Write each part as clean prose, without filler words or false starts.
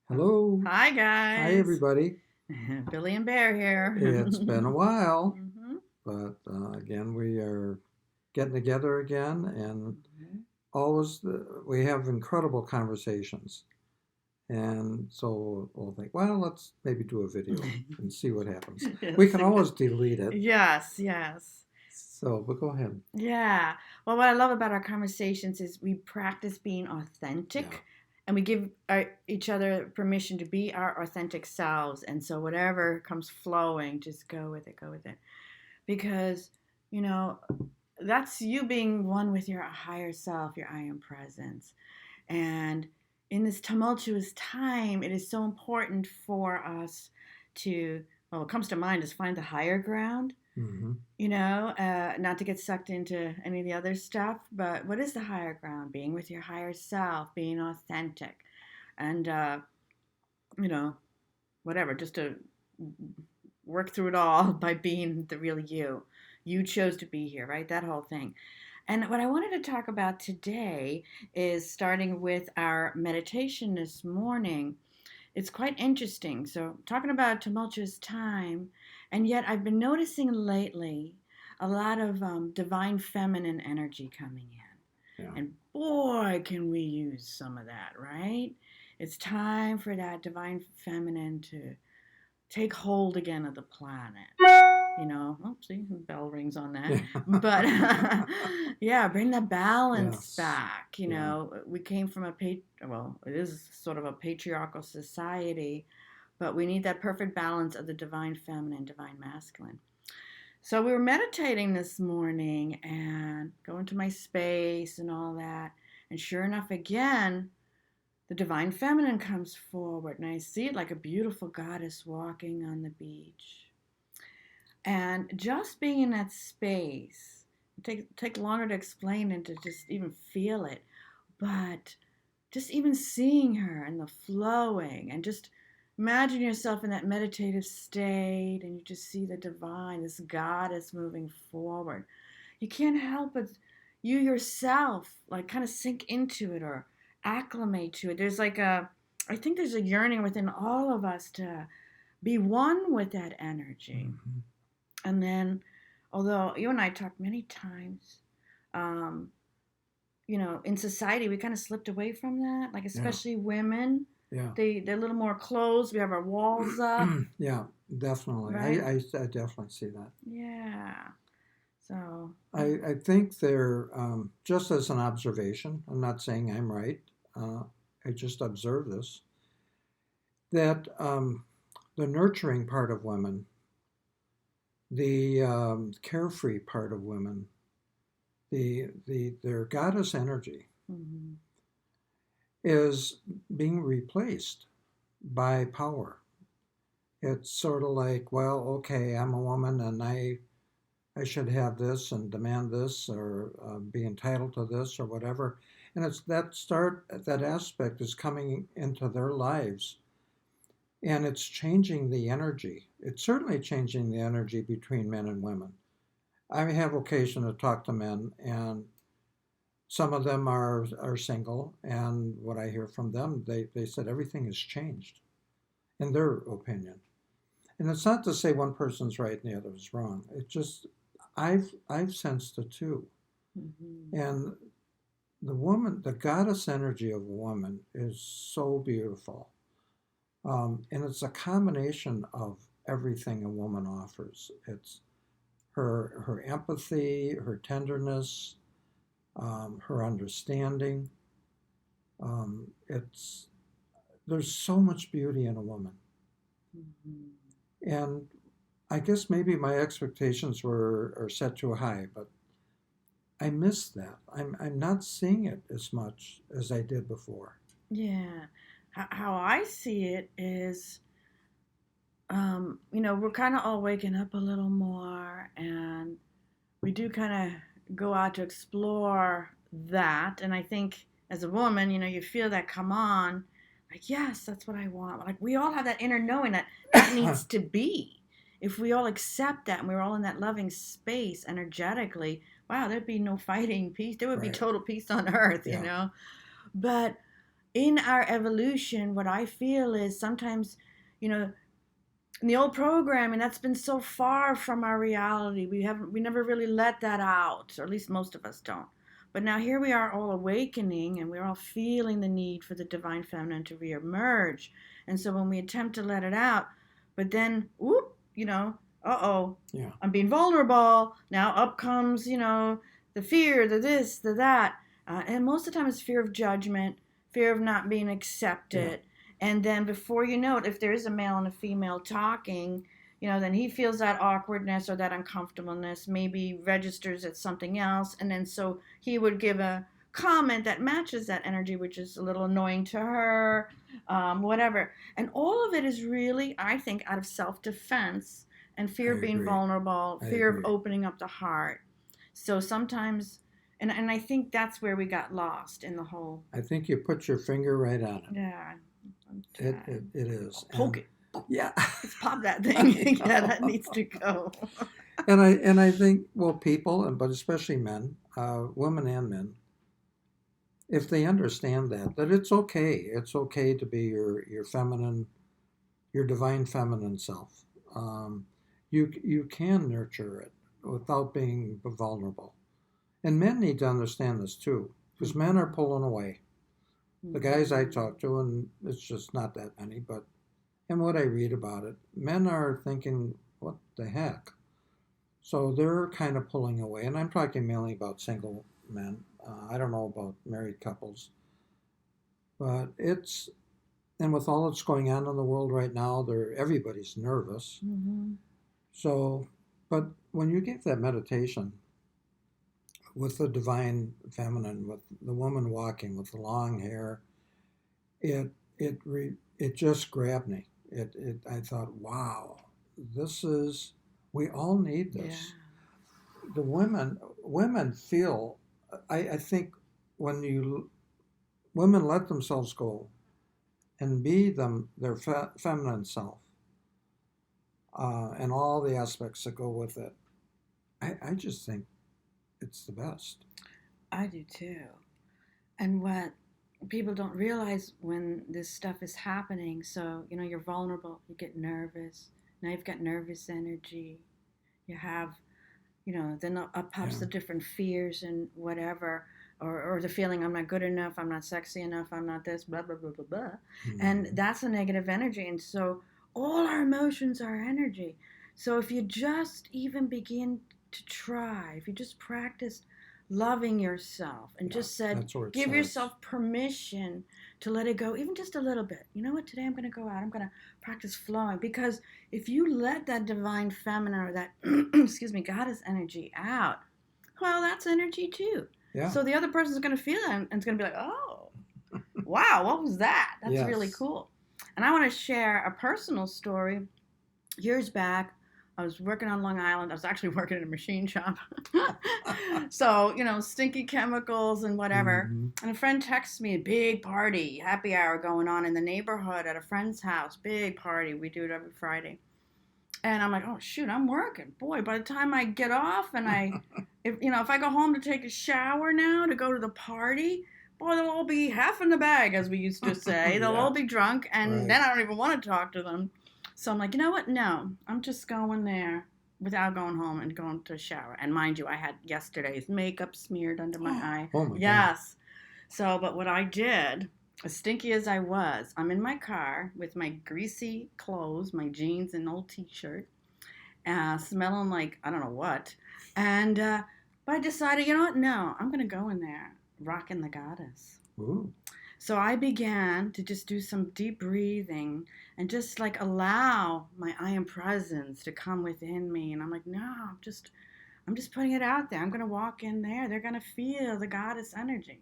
Hello. Hi, Hi, guys. everybody. Billy and Bear here. It's been a while, hmm but again, we are getting together again, and we have incredible conversations. And so we'll think, well, let's maybe do a video and see what happens. We Yes, can always delete it. yes, yes. But go ahead. Yeah. Well, what I love about our conversations is we practice being Yeah. authentic and we give each other permission to be our authentic selves. And so whatever comes flowing, just go with it, go with it. Because, you know, that's you being one with your higher self, your I am presence. And in this tumultuous time, it is so important for us to, well, what comes to mind is find the higher ground, Hmm. not to get sucked into any of the other stuff. But what is the higher ground? Being with your higher self, being authentic, and, you know, whatever, just to work through it all by being the real you. You chose to be here, right? That whole thing. And what I wanted to talk about today is starting with our meditation this morning. It's quite interesting. So, talking about a tumultuous time, and yet I've been noticing lately a lot of divine feminine energy coming in. Yeah. And boy, can we use some of that, right? It's time for that divine feminine to take hold again of the planet. Oh, see, the bell rings on that. Yeah. But yeah, bring the balance Yes. back. Yeah. We came from well, it is sort of a patriarchal society, but we need that perfect balance of the divine feminine, divine masculine. So we were meditating this morning and going to my space and all that. And sure enough, again, the divine feminine comes forward, and I see it like a beautiful goddess walking on the beach. And just being in that space, take longer to explain and to just even feel it, but just even seeing her and the flowing, and just imagine yourself in that meditative state, and you just see the divine, this goddess moving forward. You can't help but you yourself like kind of sink into it or acclimate to it. I think there's a yearning within all of us to be one with that energy. Hmm. And then, although you and I talked many times, um, in society we kind of slipped away from that. Like Yeah. especially women, Yeah. they're a little more closed. We have our walls up, Yeah. Definitely. right? I definitely see that. Yeah. So, I think they're just as an observation. I'm not saying I'm right. Uh, I just observe this that the nurturing part of women, the carefree part of women, their goddess energy mhm. is being replaced by power. It's sort of like, well, okay, I'm a woman and I should have this and demand this or be entitled to this or whatever. And it's that aspect is coming into their lives and it's changing the energy. It's certainly changing the energy between men and women. I have occasion to talk to men, and some of them are single. And what I hear from them, they said everything has changed in their opinion. And it's not to say one person's right and the other is wrong. It just I've sensed it too. Mhm. And the goddess energy of a woman is so beautiful. And it's a combination of everything a woman offers. It's her empathy, her tenderness, her understanding. It's There's so much beauty in a woman, Mhm. and I guess maybe my expectations were are set too high, but I miss that. I'm not seeing it as much as I did before. Yeah. How I see it is, we're kind of all waking up a little more, and we do kind of go out to explore that. And I think as a woman, you feel that come on, like, yes, that's what I want. Like, we all have that inner knowing that that needs to be. If we all accept that and we're all in that loving space energetically, wow, there'd be no fighting peace. There would be Right. total peace on earth, Yeah. But in our evolution, what I feel is sometimes, you know, in the old programming, that's been so far from our reality. We never really let that out, or at least most of us don't. But now here we are all awakening, and we're all feeling the need for the divine feminine to reemerge. And so when we attempt to let it out, but then, whoop, Yeah. I'm being vulnerable. Now up comes, the fear, the this, the that. And most of the time it's fear of judgment, fear of not being accepted. And then before you know it, if there is a male and a female talking, then he feels that awkwardness or that uncomfortableness, maybe registers at something else. And then so he would give a comment that matches that energy, which is a little annoying to her, whatever. And all of it is really, I think, out of self defense and fear of being vulnerable, fear of opening up the heart. So sometimes, and I think that's where we got lost in the whole. I think you put your finger right on it. Yeah. It is. Poke it. Yeah. Let's pop that thing. Yeah, that needs to go. and I think, well, people, but especially men, women and men, if they understand that it's okay to be your feminine, your divine feminine self. You can nurture it without being vulnerable. And men need to understand this too, because men are pulling away. The guys I talk to, and it's just not that many, but and what I read about it, men are thinking, what the heck? So they're kind of pulling away. And I'm talking mainly about single men. I don't know about married couples. But and with all that's going on in the world right now, everybody's nervous. Mm-hmm. So, but when you give that meditation with the divine feminine, with the woman walking with the long hair, it just grabbed me. I thought, wow, we all need this. Yeah. The women feel, I think when women let themselves go and be their feminine self, and all the aspects that go with it, I just think it's the best. I do too. And what people don't realize when this stuff is happening, so, you're vulnerable, you get nervous. Now you've got nervous energy. You have, then up pops the different fears and whatever, or the feeling I'm not good enough, I'm not sexy enough, I'm not this, blah, blah, blah, blah, blah. Mm-hmm. And that's a negative energy. And so all our emotions are energy. So if you just even begin to try, if you just practice loving yourself and just give yourself permission to let it go, even just a little bit. You know what? Today I'm going to go out. I'm going to practice flowing, because if you let that divine feminine or that, goddess energy out, well, that's energy too. Yeah. So the other person's going to feel it and it's going to be like, oh, wow, what was that? That's really cool. And I want to share a personal story. Years back, I was working on Long Island. I was actually working in a machine shop. So, stinky chemicals and whatever. Mm-hmm. And a friend texts me, a big party, happy hour going on in the neighborhood at a friend's house. Big party. We do it every Friday. And I'm like, oh, shoot, I'm working. Boy, by the time I get off and if I go home to take a shower now to go to the party, boy, they'll all be half in the bag, as we used to say. They'll all be drunk. And then I don't even want to talk to them. So I'm like, you know what? No, I'm just going there without going home and going to a shower. And mind you, I had yesterday's makeup smeared under my eye. Oh my God. So, but what I did, as stinky as I was, I'm in my car with my greasy clothes, my jeans and old t-shirt, smelling like I don't know what. And but I decided, you know what? No, I'm going to go in there rocking the goddess. Ooh. So I began to just do some deep breathing and just allow my I am presence to come within me. And I'm like, no, I'm just putting it out there. I'm going to walk in there. They're going to feel the goddess energy.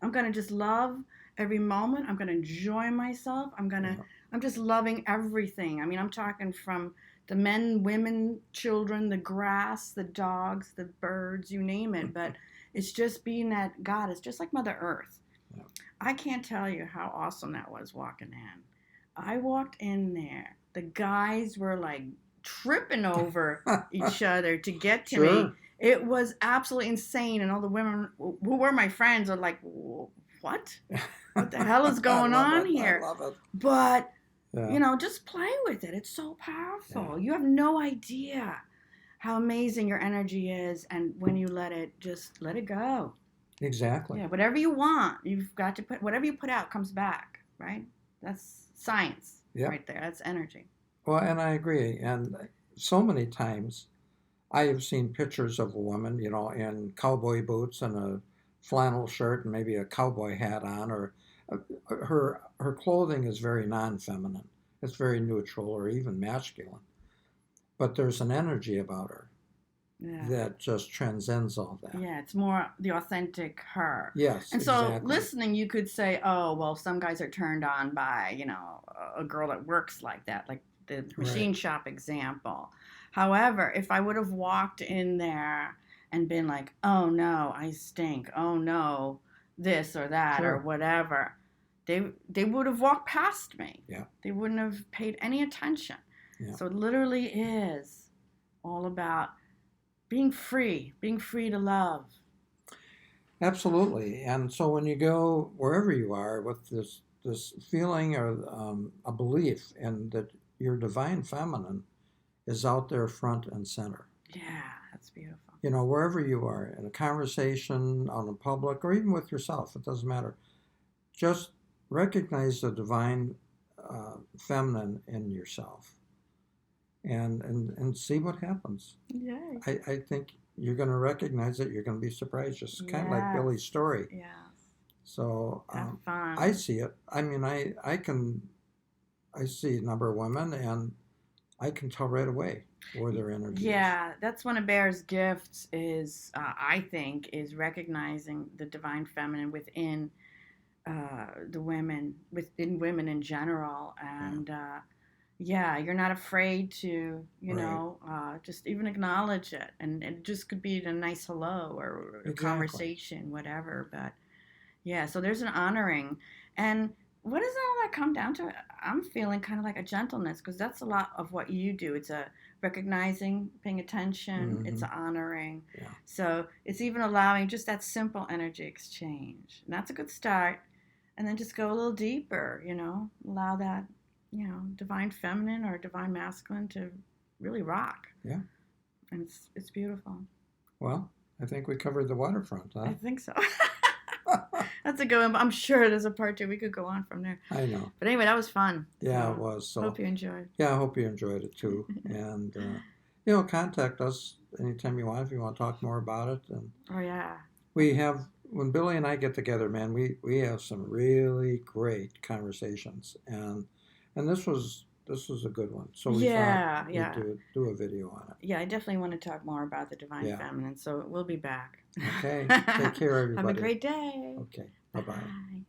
I'm going to just love every moment. I'm going to enjoy myself. I'm just loving everything. I mean, I'm talking from the men, women, children, the grass, the dogs, the birds, you name it. But it's just being that goddess, just like Mother Earth. Yeah. I can't tell you how awesome that was walking in. I walked in there. The guys were tripping over each other to get to me. It was absolutely insane. And all the women who were my friends are like, what? What the hell is going on here? I love it. But, Yeah. just play with it. It's so powerful. Yeah. You have no idea how amazing your energy is. And when you just let it go. Exactly. Yeah, whatever you want, you've got to whatever you put out comes back, right? That's science Yeah. right there. That's energy. Well, and I agree. And so many times I have seen pictures of a woman, in cowboy boots and a flannel shirt and maybe a cowboy hat on, or her clothing is very non-feminine. It's very neutral or even masculine. But there's an energy about her Yeah. that just transcends all that. Yeah, it's more the authentic her. Yes, And so exactly. listening, you could say, oh, well, some guys are turned on by, a girl that works like that, like the machine shop example. However, if I would have walked in there and been like, oh no, I stink. Oh no, this or that or Sure. whatever, they would have walked past me. Yeah. They wouldn't have paid any attention. Yeah. So it literally is all about being free to love. Absolutely. And so when you go wherever you are with this feeling or a belief in that your divine feminine is out there front and center. Yeah, that's beautiful. Wherever you are, in a conversation, on a public, or even with yourself, it doesn't matter. Just recognize the divine feminine in yourself and see what happens. Yay. I think you're going to recognize it. You're going to be surprised, just kind of like Yes. Billy's story. Yes. So Have fun. I see it. I mean, I see a number of women, and I can tell right away where their energy is. Yeah, that's one of Bear's gifts is, I think, is recognizing the divine feminine within the women, within women in general. And you're not afraid to, just even acknowledge it. And it just could be a nice hello or a conversation, whatever. But yeah, so there's an honoring. And what does all that come down to? I'm feeling kind of like a gentleness, because that's a lot of what you do. It's a recognizing, paying attention, it's honoring. Yeah. So it's even allowing just that simple energy exchange. And that's a good start. And then just go a little deeper, allow that, divine feminine or divine masculine to really rock. Yeah. And it's beautiful. Well, I think we covered the waterfront, huh? I think so. That's a good one. But I'm sure there's a part 2. We could go on from there. I know. But anyway, that was fun. Yeah, it was. So hope you enjoyed. Yeah, I hope you enjoyed it too. And contact us anytime you want if you want to talk more about it. And oh yeah. we have, when Billy and I get together, man, we have some really great conversations, and this was a good one. So we thought we'd do a video on it. Yeah, I definitely want to talk more about the divine feminine. So we'll be back. Okay. Take care, everybody. Have a great day. Okay. Bye-bye. Bye.